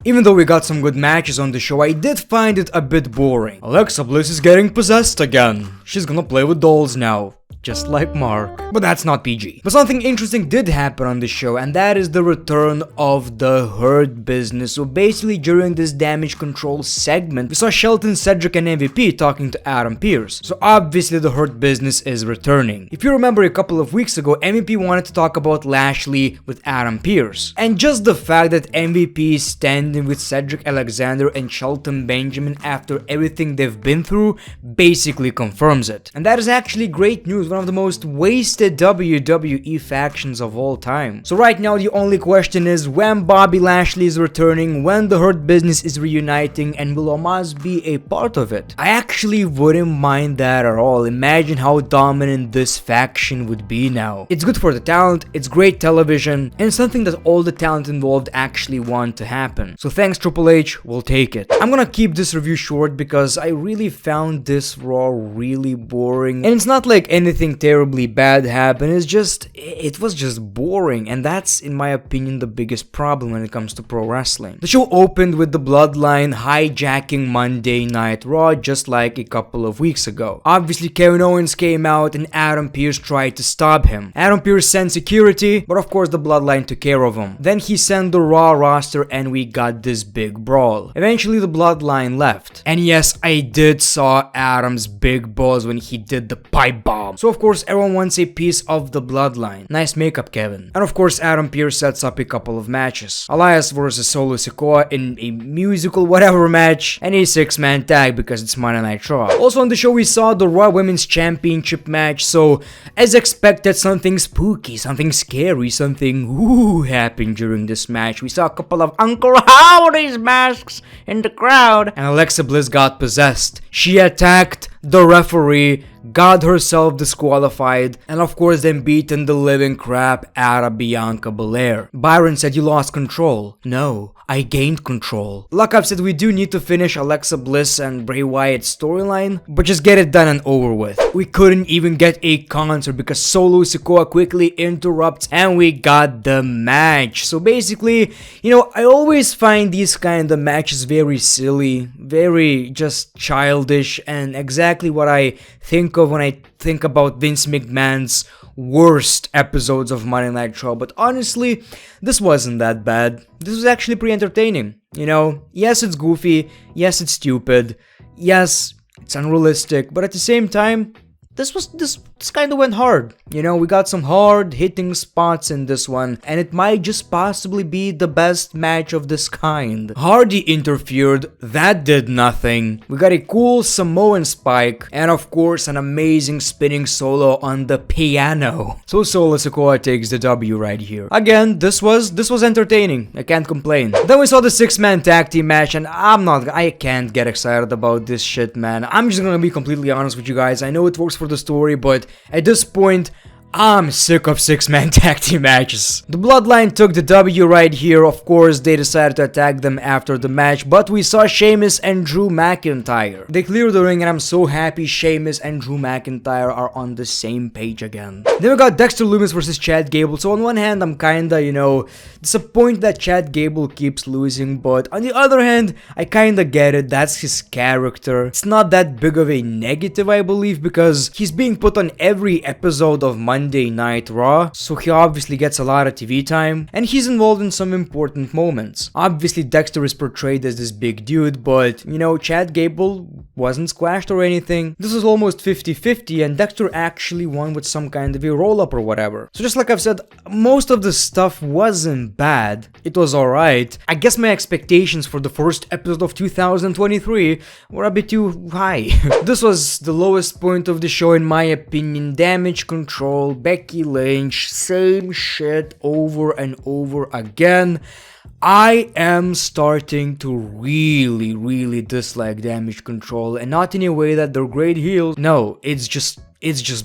Even though we got some good matches on the show, I did find it a bit boring. Alexa Bliss is getting possessed again. She's gonna play with dolls now. Just like Mark. But that's not PG. But something interesting did happen on the show, and that is the return of the Hurt Business. So basically, during this damage control segment, we saw Shelton, Cedric, and MVP talking to Adam Pearce. So obviously, the Hurt Business is returning. If you remember a couple of weeks ago, MVP wanted to talk about Lashley with Adam Pearce. And just the fact that MVP is standing with Cedric Alexander and Shelton Benjamin after everything they've been through basically confirms it. And that is actually great news. One of the most wasted WWE factions of all time. So right now the only question is when Bobby Lashley is returning, when the Hurt Business is reuniting, and will Omos be a part of it? I actually wouldn't mind that at all. Imagine how dominant this faction would be now. It's good for the talent, it's great television, and something that all the talent involved actually want to happen. So thanks Triple H, we'll take it. I'm gonna keep this review short because I really found this Raw really boring, and it's not like anything terribly bad happened, it was just boring, and that's in my opinion the biggest problem when it comes to pro wrestling. The show opened with the Bloodline hijacking Monday Night Raw just like a couple of weeks ago. Obviously Kevin Owens came out and Adam Pearce tried to stop him. Adam Pearce sent security, but of course the Bloodline took care of him. Then he sent the Raw roster and we got this big brawl. Eventually the Bloodline left. And yes, I did saw Adam's big balls when he did the pipe bomb. So of course everyone wants a piece of the Bloodline. Nice makeup, Kevin. And of course Adam Pearce sets up a couple of matches. Elias versus Solo Sikoa in a musical whatever match, and a 6-man tag because it's Monday Night Raw. Also on the show we saw the Raw Women's Championship match, so as expected something spooky, something scary, something ooh happened during this match. We saw a couple of Uncle Howdy's masks in the crowd, and Alexa Bliss got possessed. She attacked the referee, got herself disqualified, and of course then beaten the living crap out of Bianca Belair. Byron said you lost control. No, I gained control. Like I've said, we do need to finish Alexa Bliss and Bray Wyatt's storyline, but just get it done and over with. We couldn't even get a concert because Solo Sikoa quickly interrupts and we got the match. So basically, you know, I always find these kind of matches very silly, very just childish, and exactly what I think of when I think about Vince McMahon's worst episodes of Monday Night Raw. But honestly, this wasn't that bad. This was actually pretty entertaining. You know, yes, it's goofy, yes, it's stupid, yes, it's unrealistic, but at the same time, this kind of went hard. You know, we got some hard hitting spots in this one, and it might just possibly be the best match of this kind. Hardy interfered, that did nothing. We got a cool Samoan spike, and of course an amazing spinning solo on the piano. So Solo Sikoa takes the W right here. Again, this was entertaining. I can't complain. Then we saw the 6-man tag team match, and I can't get excited about this shit, man. I'm just gonna be completely honest with you guys. I know it works for the story, but at this point, I'm sick of 6-man tag team matches. The Bloodline took the W right here. Of course, they decided to attack them after the match, but we saw Sheamus and Drew McIntyre. They cleared the ring, and I'm so happy Sheamus and Drew McIntyre are on the same page again. Then we got Dexter Lumis versus Chad Gable. So on one hand, I'm kinda, you know, disappointed that Chad Gable keeps losing, but on the other hand, I kinda get it. That's his character. It's not that big of a negative, I believe, because he's being put on every episode of Monday Night Raw, so he obviously gets a lot of TV time, and he's involved in some important moments. Obviously, Dexter is portrayed as this big dude, but, you know, Chad Gable wasn't squashed or anything. This was almost 50-50, and Dexter actually won with some kind of a roll-up or whatever. So just like I've said, most of the stuff wasn't bad. It was alright. I guess my expectations for the first episode of 2023 were a bit too high. This was the lowest point of the show in my opinion. Damage control, Becky Lynch, same shit over and over again. I am starting to really dislike Damage Control, and not in a way that they're great heels. No, it's just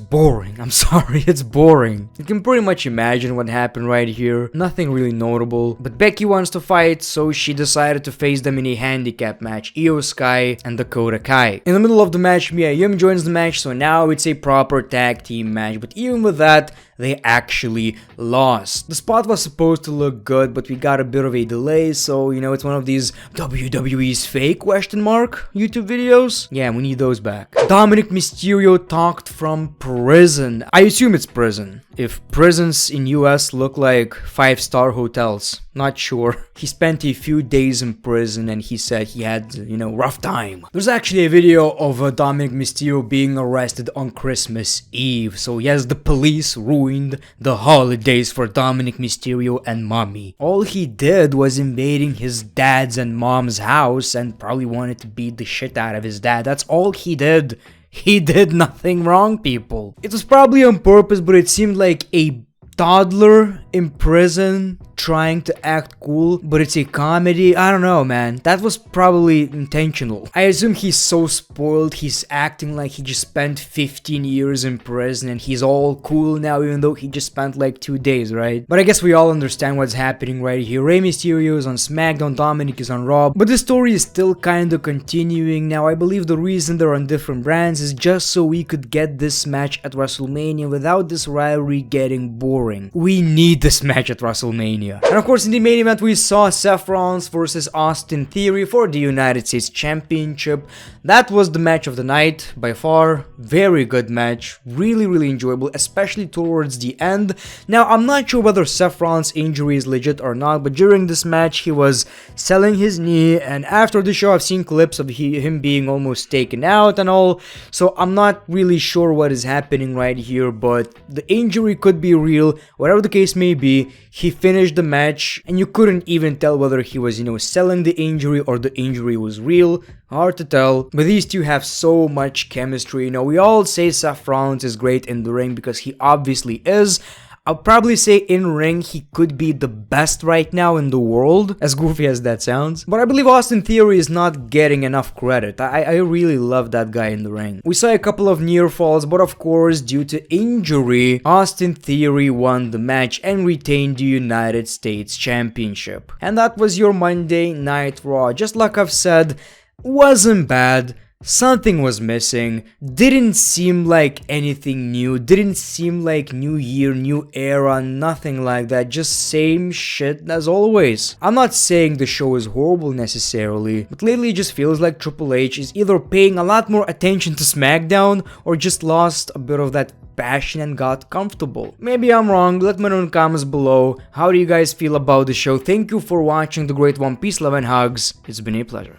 boring. I'm sorry, it's boring. You can pretty much imagine what happened right here. Nothing really notable. But Becky wants to fight, so she decided to face them in a handicap match. Io Sky and Dakota Kai. In the middle of the match, Mia Yim joins the match, so now it's a proper tag team match. But even with that, they actually lost. The spot was supposed to look good, but we got a bit of a delay, so you know, it's one of these WWE's fake YouTube videos. Yeah, we need those back. Dominic Mysterio talked from prison. I assume it's prison. If prisons in US look like 5-star hotels, not sure. He spent a few days in prison and he said he had, you know, rough time. There's actually a video of Dominic Mysterio being arrested on Christmas Eve. So yes, the police ruined the holidays for Dominic Mysterio and mommy. All he did was invading his dad's and mom's house and probably wanted to beat the shit out of his dad. That's all he did. He did nothing wrong, people. It was probably on purpose, but it seemed like a toddler in prison trying to act cool, but it's a comedy. I don't know, man. That was probably intentional. I assume he's so spoiled, he's acting like he just spent 15 years in prison and he's all cool now, even though he just spent like 2 days, right? But I guess we all understand what's happening right here. Rey Mysterio is on SmackDown, Dominic is on Raw, but the story is still kinda continuing. Now, I believe the reason they're on different brands is just so we could get this match at WrestleMania without this rivalry getting boring. We need this match at WrestleMania. And of course, in the main event, we saw Seth Rollins versus Austin Theory for the United States Championship. That was the match of the night, by far. Very good match. Really enjoyable, especially towards the end. Now, I'm not sure whether Seth Rollins' injury is legit or not, but during this match, he was selling his knee, and after the show, I've seen clips of him being almost taken out and all, so I'm not really sure what is happening right here, but the injury could be real. Whatever the case may be, he finished the match, and you couldn't even tell whether he was, you know, selling the injury or the injury was real. Hard to tell, but these two have so much chemistry. You know, we all say Seth Rollins is great in the ring because he obviously is. I'll probably say in ring he could be the best right now in the world, as goofy as that sounds. But I believe Austin Theory is not getting enough credit. I really love that guy in the ring. We saw a couple of near falls, but of course, due to injury, Austin Theory won the match and retained the United States Championship. And that was your Monday Night Raw. Just like I've said, wasn't bad. Something was missing, didn't seem like anything new, didn't seem like new year, new era, nothing like that, just same shit as always. I'm not saying the show is horrible necessarily, but lately it just feels like Triple H is either paying a lot more attention to SmackDown or just lost a bit of that passion and got comfortable. Maybe I'm wrong, let me know in the comments below. How do you guys feel about the show? Thank you for watching The Great One. Peace, love and hugs. It's been a pleasure.